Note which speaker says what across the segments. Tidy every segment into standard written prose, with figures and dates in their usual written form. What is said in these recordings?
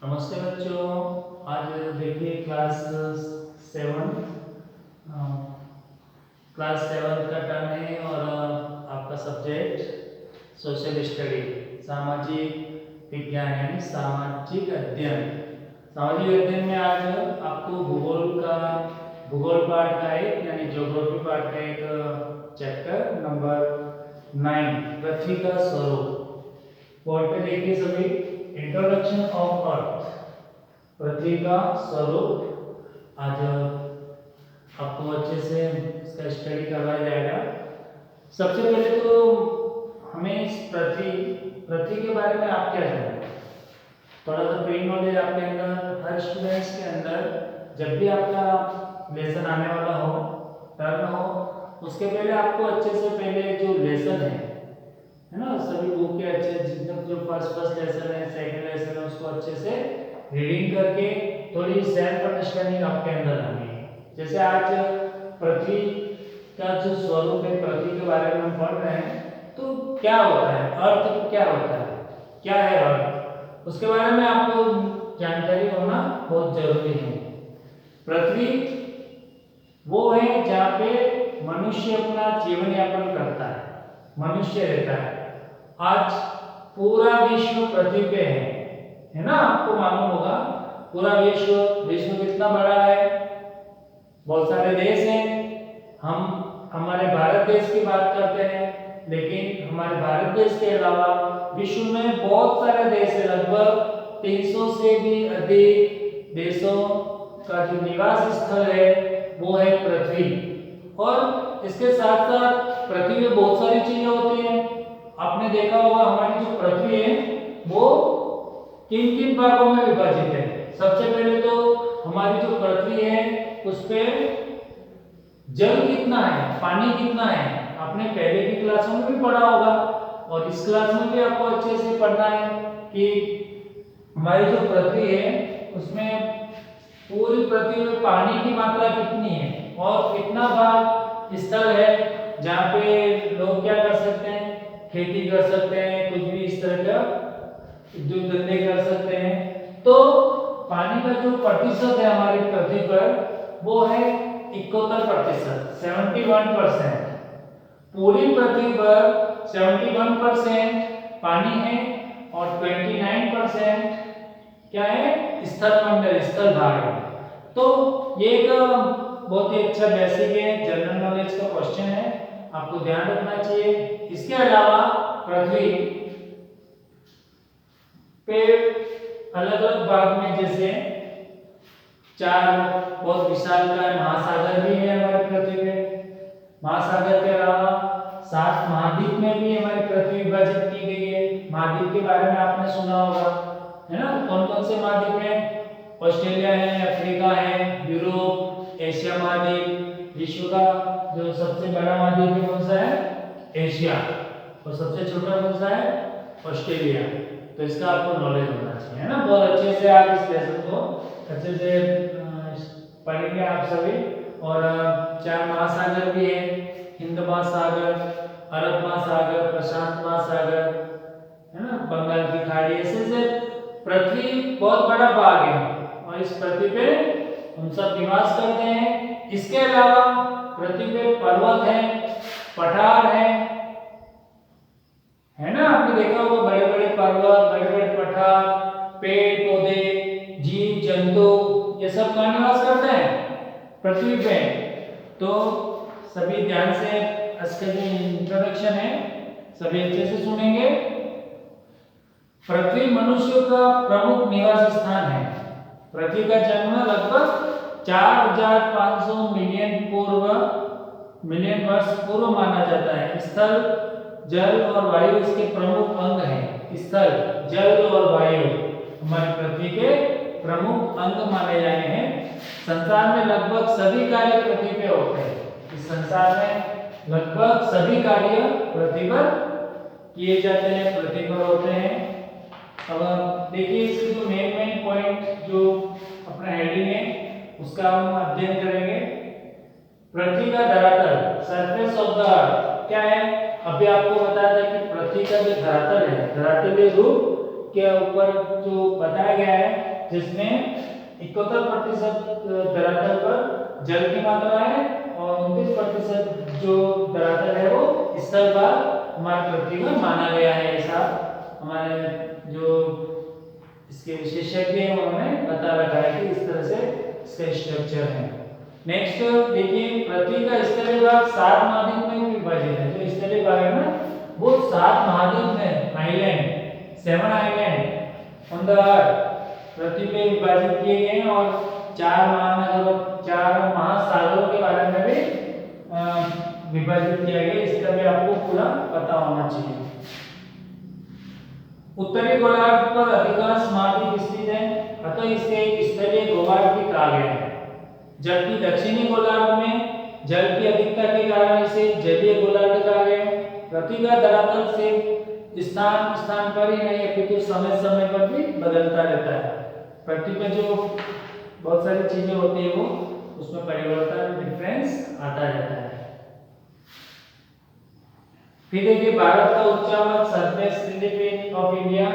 Speaker 1: नमस्ते बच्चों। आज देखिए क्लास सेवन का टर्न है और आपका सब्जेक्ट सोशल स्टडी, सामाजिक विज्ञान यानी सामाजिक अध्ययन। सामाजिक अध्ययन में आज आपको भूगोल पाठ का एक यानी ज्योग्राफी पाठ का एक चैप्टर नंबर 9 पृथ्वी का स्वरूप। बोर्ड पे देखिए सभी, इंट्रोडक्शन ऑफ अर्थ, पृथ्वी का स्वरूप। आज आपको अच्छे से इसका स्टडी करवाया जाएगा। सबसे पहले तो हमें इस पृथ्वी के बारे में आप क्या जानते हैं, थोड़ा सा प्री नॉलेज आपके अंदर, हर स्टूडेंट्स के अंदर जब भी आपका लेसन आने वाला हो, टर्न हो, उसके पहले आपको अच्छे से पहले जो लेसन है ना, सभी बुक के अच्छे जितने जो फर्स्ट लेसन है, सेकंड लेसन है, उसको अच्छे से रीडिंग करके थोड़ी सेल्फ अंडरस्टैंडिंग आपके अंदर आनी है। जैसे आज पृथ्वी का जो स्वरूप है, पृथ्वी के बारे में हम पढ़ रहे हैं, तो क्या होता है अर्थ, क्या होता है, क्या है अर्थ, उसके बारे में आपको जानकारी होना बहुत जरूरी है। पृथ्वी वो है जहाँ पे मनुष्य अपना जीवन यापन करता है, मनुष्य रहता है। आज पूरा विश्व पृथ्वी पे है ना, आपको मालूम होगा पूरा विश्व कितना बड़ा है, बहुत सारे देश हैं। हम हमारे भारत देश की बात करते हैं, लेकिन हमारे भारत देश के अलावा विश्व में बहुत सारे देश हैं, लगभग 300 से भी अधिक देशों का जो निवास स्थल है वो है पृथ्वी। और इसके साथ साथ पृथ्वी में बहुत सारी चीजें होती हैं। आपने देखा होगा हमारी जो पृथ्वी है वो किन किन भागों में विभाजित है। सबसे पहले तो हमारी जो पृथ्वी है उस पे जल कितना है, पानी कितना है, आपने पहले की क्लासों में भी पढ़ा होगा और इस क्लास में भी आपको अच्छे से पढ़ना है कि हमारी जो पृथ्वी है उसमें पूरी पृथ्वी में पानी की मात्रा कितनी है और कितना भाग स्थल है जहाँ पे लोग क्या कर सकते हैं, खेती कर सकते हैं, कुछ भी इस तरह का जो धंधे कर सकते हैं। तो पानी का जो प्रतिशत है हमारी पृथ्वी पर वो है 71%, 71%। पूरी पृथ्वी पर 71% पानी है और 29% क्या है, स्थल मंडल, स्थल भाग है। तो ये एक बहुत ही अच्छा बेसिक है, जनरल नॉलेज का क्वेश्चन है, आपको ध्यान रखना चाहिए। इसके अलावा पृथ्वी पे अलग अलग भाग में जैसे चार बहुत विशालकाय महासागर भी है हमारी पृथ्वी पे। महासागर के अलावा 7 महाद्वीप में भी हमारी पृथ्वी विभाजित की गई है। महाद्वीप के बारे में आपने सुना होगा, है ना, कौन कौन से महाद्वीप हैं, ऑस्ट्रेलिया है, अफ्रीका है, यूरोप, एशिया महाद्वीप। विश्व का जो सबसे बड़ा महाद्वीप है कौन सा है, एशिया, और सबसे छोटा कौन सा है, ऑस्ट्रेलिया। तो इसका आपको नॉलेज होना चाहिए, है ना। बहुत अच्छे से आप इस लेसन को अच्छे से पढ़ेंगे आप सभी। और 4 महासागर भी है, हिंद महासागर, अरब महासागर, प्रशांत महासागर, है ना, बंगाल की खाड़ी। ऐसे पृथ्वी बहुत बड़ा भाग है और इस पृथ्वी पे हम सब निवास करते हैं। इसके अलावा पृथ्वी पे पर्वत है, पठार है ना, आपने देखा होगा बड़े बड़े पर्वत, बड़े बड़े पठार, पेड़ पौधे, जीव जंतु, ये सब कहाँ निवास करते हैं, पृथ्वी पे। तो सभी ध्यान से इसका जो इंट्रोडक्शन है सभी अच्छे से सुनेंगे। पृथ्वी मनुष्य का प्रमुख निवास स्थान है। पृथ्वी का जन्म लगभग 4500 मिलियन वर्ष पूर्व माना जाता है। स्थल, जल और वायु इसके प्रमुख अंग हैं। स्थल, जल और वायु हमारी पृथ्वी के प्रमुख अंग माने जाए हैं। संसार में लगभग सभी कार्य पृथ्वी पे होते हैं। इस संसार में लगभग सभी कार्य पृथ्वी पर किए जाते हैं, पृथ्वी पर होते हैं। अब देखिए इसके जो मेन पॉइंट जो अपना हेडिंग है उसका हम अध्ययन करेंगे। पृथ्वी का धरातल, सरफेस ऑफ द अर्थ क्या है। अभी आपको बताया था कि पृथ्वी का जो धरातल है, धरातलीय रूप के ऊपर जो बताया गया है जिसमें 71% धरातल पर जल की मात्रा है और 29% जो धरातल है वो स्थल भाग हमारी पृथ्वी में माना गया है। ऐसा हमारे जो इसके विशेषज्ञ हैं उन्होंने बता रखा है कि इस तरह से इसका स्ट्रक्चर है। नेक्स्ट देखिए, पृथ्वी का स्थलीय भाग 7 महाद्वीप में विभाजित है। जो स्थलीय भाग है ना वो 7 महाद्वीप में island 7 island on the earth पृथ्वी पे विभाजित किए गए हैं और 4 महानगरों 4 महासागरों के बारे में भी विभाजित किया गया। इसका भी आपको पूरा पता होना चाहिए। उत्तरी गोलार्ध पर अधिकांश महाद्वीप स्थित है, अतः इसे स्थलीय भूभाग भी कहा गया है। जबकि दक्षिणी गोलार्ध में जल की अधिकता के कारण इसे जलीय गोलार्ध कहा गया है। पृथ्वी का धरातल से स्थान स्थान पर ही नहीं अपितु समय समय पर भी बदलता रहता है। पृथ्वी पे जो बहुत सारी चीजें होती है वो उसमें परिवर्तन डिफरेंस आता रहता है। फिर देखिए, भारत का उच्चावच सरफेस रिलीफ ऑफ इंडिया।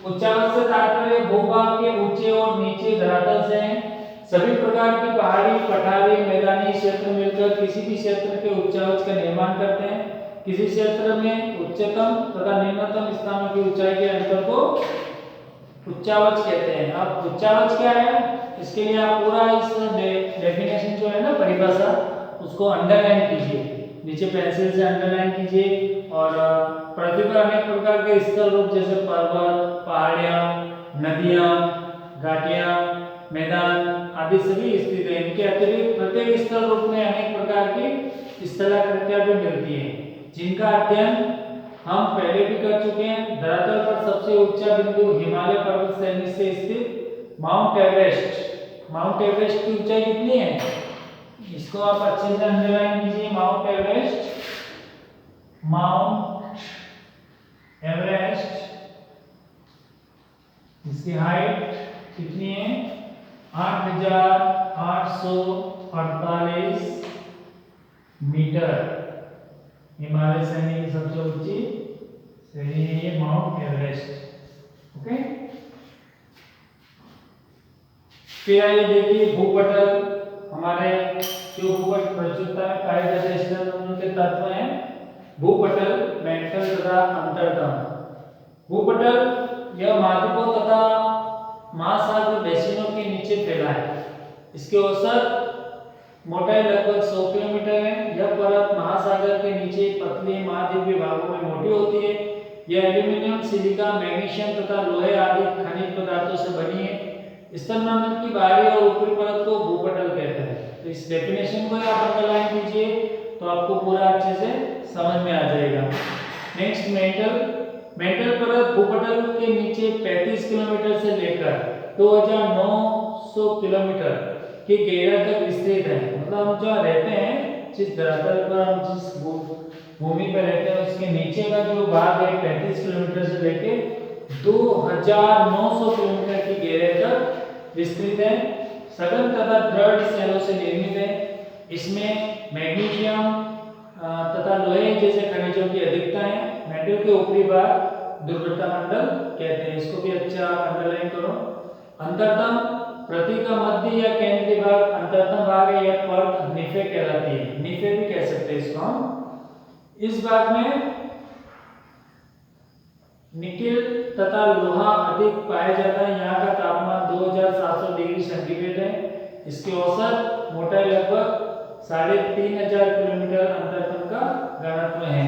Speaker 1: उच्चावच से तात्पर्य भूभाग के ऊंचे और नीचे धरातल से है। सभी प्रकार की पहाड़ी पठारी मैदानी क्षेत्र मिलकर किसी भी क्षेत्र के उच्चावच का निर्माण करते हैं। किसी क्षेत्र में उच्चतम तथा निम्नतम स्थानों की ऊंचाई के अंतर को उच्चावच कहते हैं। अब उच्चावच क्या है, इसके लिए आप पूरा इस डेफिनेशन जो है ना परिभाषा उसको अंडरलाइन कीजिए, नीचे पेंसिल से अंडरलाइन कीजिए। और पृथ्वी पर अनेक प्रकार के स्थल रूप जैसे पर्वत, पहाड़ियां, नदियां, घाटियां, मैदान आदि सभी स्थित है। इनके अतिरिक्त प्रत्येक स्थल रूप में अनेक प्रकार की स्थलाकृतियां भी मिलती हैं, जिनका अध्ययन हम पहले भी कर चुके हैं। धरातल पर सबसे ऊंचा बिंदु हिमालय पर्वत श्रेणी से स्थित माउंट एवरेस्ट। माउंट एवरेस्ट की ऊंचाई कितनी है, इसको आप अच्छे से अंडरलाइन कीजिए। माउंट एवरेस्ट, माउंट एवरेस्ट, इसकी हाइट कितनी है 8,848 मीटर। हिमालय श्रेणी की सबसे ऊंची श्रेणी है ये माउंट एवरेस्ट। ओके, फिर आइए देखिए भूपटल। हमारे जो भूपटल प्रचुरता में पाए जाते स्थल के तत्व हैं भूपटल, मेंटल तथा अंतरतम। भूपटल यह महाद्वीपों तथा महासागर बेसिनों के नीचे फैला है। इसके औसत मोटाई लगभग 100 किलोमीटर है। यह परत महासागर के नीचे पतले महाद्वीपीय भागों में मोटी होती है। यह एल्यूमिनियम, सिलिका, मैग्नीशियम तथा लोहे आदि खनिज पदार्थों से बनी है। स्तरमंडल की बाहरी और ऊपरी परत को भूपटल कहते हैं। तो इस डेफिनेशन को आप अंडरलाइन कीजिए तो आपको पूरा अच्छे से समझ में आ जाएगा। Next, mental. मेंटल परत भूपटल के नीचे 35 किलोमीटर से लेकर 2900 किलोमीटर की गहराई तक विस्तृत है। मतलब हम जहाँ रहते हैं, जिस धरातल पर हम जिस भूमि पर रहते हैं उसके नीचे का जो भाग है 35 किलोमीटर से लेके 2900 किलोमीटर की गहराई तक विस्तृत है। सघन तथा दृढ़ सेलों से निर्मित है। इसमें मैग्नीशियम तथा लोहे जैसे खनिजों की अधिकता है। मेटल के ऊपरी भाग दुर्घटना मंडल कहते हैं, इसको भी अच्छा अंडरलाइन करो। अंतरतम पृथ्वी का मध्य या केंद्रीय भाग अंतरतम भाग है। यह परत निफे कहलाती है, निफे भी कह सकते हैं इसको हम। इस भाग में निकेल तथा लोहा अधिक पाया जाता है। यहाँ का तापमान 2700 डिग्री सेंटीग्रेड है। इसकी औसत मोटाई लगभग 3500 किलोमीटर अंतरतम का घनत्व है।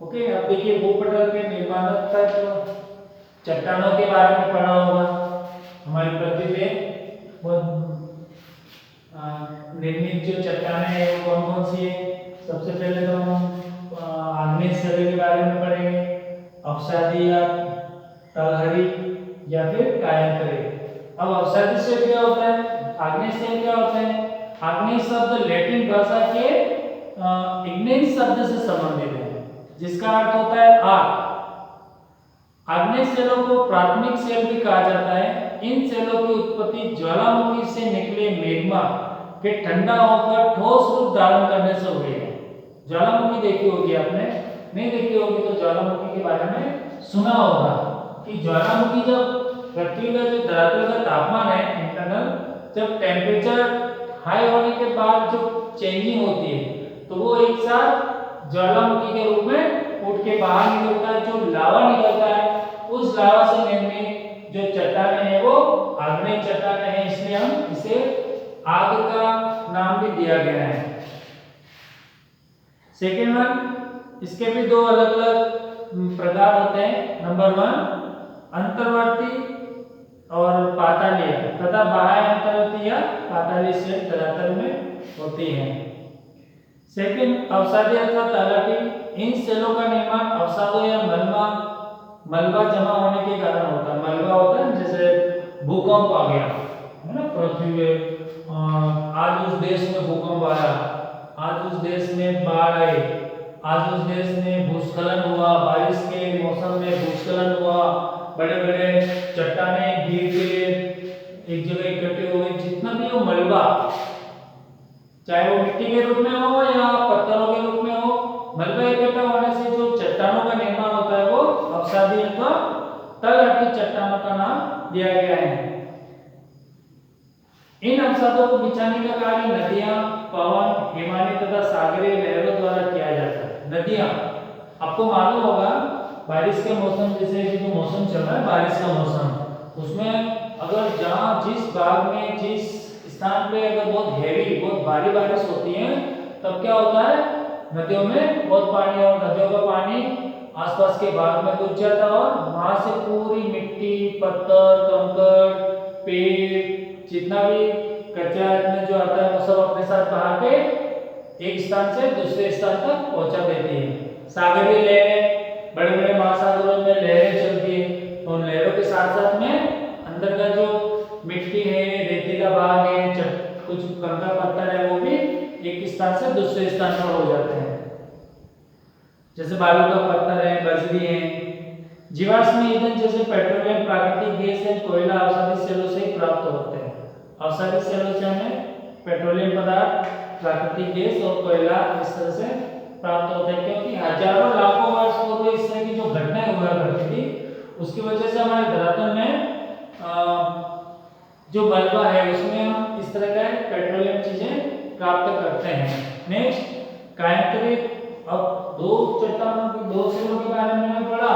Speaker 1: ओके, अब देखिए भूपटल के निर्माण तक चट्टानों के बारे में पढ़ा होगा। हमारी पृथ्वी पे निर्मित जो चट्टानें हैं वो कौन कौन सी है। सबसे पहले तो हम आग्नेय शिला के बारे में पढ़ेंगे, अवसादी या तलहरी या फिर कायांतरे। अब अवसादी शिला क्या होता है, आग्नेय शिला क्या होता है। आग्नेय शब्द लैटिन भाषा के इग्नेस शब्द से संबंधित है, जिसका अर्थ होता है आग। आग्नेय सेलों को प्राथमिक सेल भी कहा जाता है। इन सेलों की उत्पत्ति ज्वालामुखी से निकले मैग्मा के ठंडा होकर ठोस रूप धारण करने से हुई है। ज्वालामुखी देखी होगी आपने, नहीं देखी होगी तो ज्वालामुखी के बारे में सुना होगा कि ज्वालामुखी जब पृथ्वी का जो धरातल का तापमान है इंटरनल, जब टेम्परेचर हाई होने के बाद जो चेंजिंग होती है तो वो एक साथ ज्वालामुखी के रूप में उठ के बाहर निकलता है। जो लावा निकलता है उस लावा से निर्मित जो चट्टानें हैं वो आग्नेय चट्टानें हैं, इसलिए हम इसे आग का नाम भी दिया गया है। सेकेंड वन, इसके भी दो अलग अलग प्रकार होते हैं। नंबर 1 अंतर्वर्ती और पातालीय तथा बाह्य अंतर्वर्ती या पातालीय सेल धरातल में होती हैं। सेकेंड अवसादी अथवा तलहटी। इन सेलों का निर्माण अवसादों या मलबा जमा होने के कारण होता है। मलबा होता है जैसे भूकंप आ गया है ना पृथ्वी पे, आज उस देश में भूकंप आया, आज उस देश में बाढ़ आई, आज उस देश में भूस्खलन हुआ, बारिश के मौसम में भूस्खलन हुआ, बड़े बड़े चट्टानें गिर के एक जगह इकट्ठे हो गए। जितना भी वो मलबा, चाहे वो मिट्टी के रूप में हो या पत्थरों के रूप में हो, मलबा इकट्ठा होने से जो चट्टानों का निर्माण होता है वो अवसादी अथवा तलहटी चट्टानों का नाम दिया गया है। इन अवसादों को बिछाने का कार्य नदियां, पवन, हिमालय तथा सागरीय लहरों द्वारा किया जाता है। नदियां, आपको मालूम होगा बारिश के मौसम, जैसे जो मौसम चल रहा है बारिश का मौसम, उसमें अगर जहां जिस भाग में जिस स्थान पे अगर बहुत हैवी बहुत भारी बारिश होती है तब क्या होता है, नदियों में बहुत पानी और नदियों का पानी आसपास के भाग में घुस जाता है और वहां से पूरी मिट्टी, पत्थर, कंकड़, पेड़, जितना भी कचरा इसमें जो आता है वो सब अपने साथ बहा के एक स्थान से दूसरे स्थान तक पहुंचा देती है। सागरीय लहरें, बड़े बड़े महासागरों में लहरें चलती है तो उन लहरों के साथ साथ में अंदर का जो मिट्टी है, रेतीला भाग है, कुछ कंकड़ पत्थर है, वो भी एक स्थान से दूसरे स्थान पर हो जाते हैं। जैसे बालू का पत्थर है, बजरी है। जीवाश्म ईंधन जैसे पेट्रोलियम, प्राकृतिक गैस है, कोयला अवसादी सेलों से प्राप्त होते हैं। अवसादी सेलों से हमें पेट्रोलियम पदार्थ, प्राकृतिक गैस और कोयला इस तरह से प्राप्त होते हैं, क्योंकि हजारों लाखों वर्ष पूर्व इस तरह की जो घटनाएं हुआ करती थी उसकी वजह से हमारे धरातल में जो मलबा है उसमें हम इस तरह का पेट्रोलियम चीजें प्राप्त करते हैं। नेक्स्ट, कायांतरित। अब दो चट्टानों की, दो सेलों के बारे में हमने पढ़ा।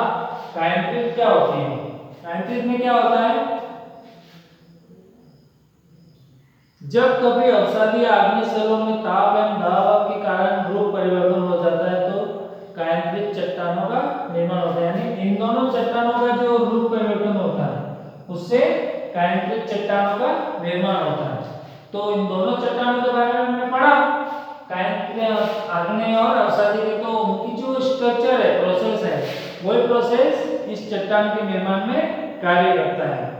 Speaker 1: कायांतरित क्या होती है? कायांतरित में क्या होता है, जब कभी अवसादी आग्नेय सेलों में ताप एवं दबाव के कारण रूप परिवर्तन हो जाता है तो कायांतरित चट्टानों का निर्माण होता है। यानी इन दोनों चट्टानों का जो रूप परिवर्तन होता है उससे कायांतरित चट्टानों का निर्माण होता है। तो इन दोनों चट्टानों के बारे में हमने पढ़ा, कायांतरित आग्नेय और अवसादी के, तो उनकी जो स्ट्रक्चर है, प्रोसेस है, वही प्रोसेस इस चट्टान के निर्माण में कार्य करता है।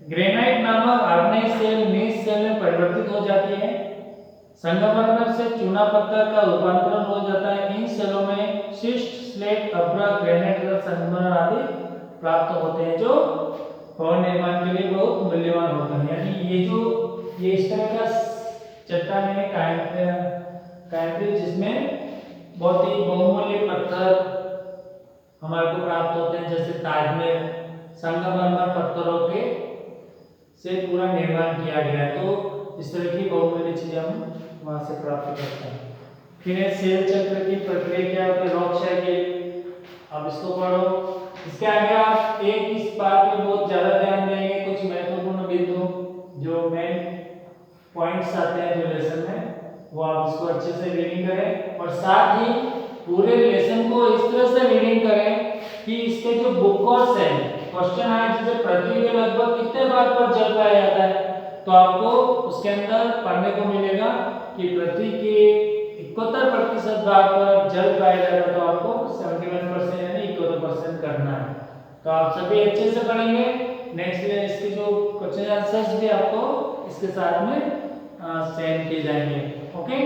Speaker 1: ग्रेनाइट नामक आग्नेय सेल नीच सेल में परिवर्तित हो जाती है। संगमरमर से चूना पत्थर का रूपांतरण हो जाता है। इन सेलों में शिस्ट, स्लेट, अभ्रा, ग्रेनाइट और संगमरमर आदि प्राप्त होते हैं जो भवन निर्माण के लिए बहुत मूल्यवान होते हैं। यानी ये इस तरह का चट्टान है कायांतरित, जिसमें बहुत ही बहुमूल्य पत्थर हमारे को प्राप्त होते हैं। जैसे ताज में संगमरमर पत्थरों के से पूरा निर्माण किया गया है, तो इस तरह की बहुमूल्य चीजें हम वहां से प्राप्त करते हैं। फिर सेल चक्र की प्रक्रिया क्या होती है, रॉक साइकिल, अब इसको पढ़ो। इसके आगे आप एक इस बात पे बहुत ज्यादा ध्यान देंगे, कुछ महत्वपूर्ण बिंदु जो मेन पॉइंट्स आते हैं जो लेसन में, वो आप इसको अच्छे से रीडिंग करें और साथ ही पूरे लेसन को इस तरह से रीडिंग करें कि इसके जो बुक कोर्स है, क्वेश्चन आए जैसे पृथ्वी के लगभग कितने भाग पर जल पाया जाता है, तो आपको उसके अंदर पढ़ने को मिलेगा कि पृथ्वी के 71% भाग पर जल पाया जाता है, तो आपको 71% यानी 71% करना है। तो आप सभी अच्छे से पढ़ेंगे। नेक्स्ट इसके जो क्वेश्चन आंसर्स भी आपको इसके साथ में सेंड किए जाएंगे। ओके।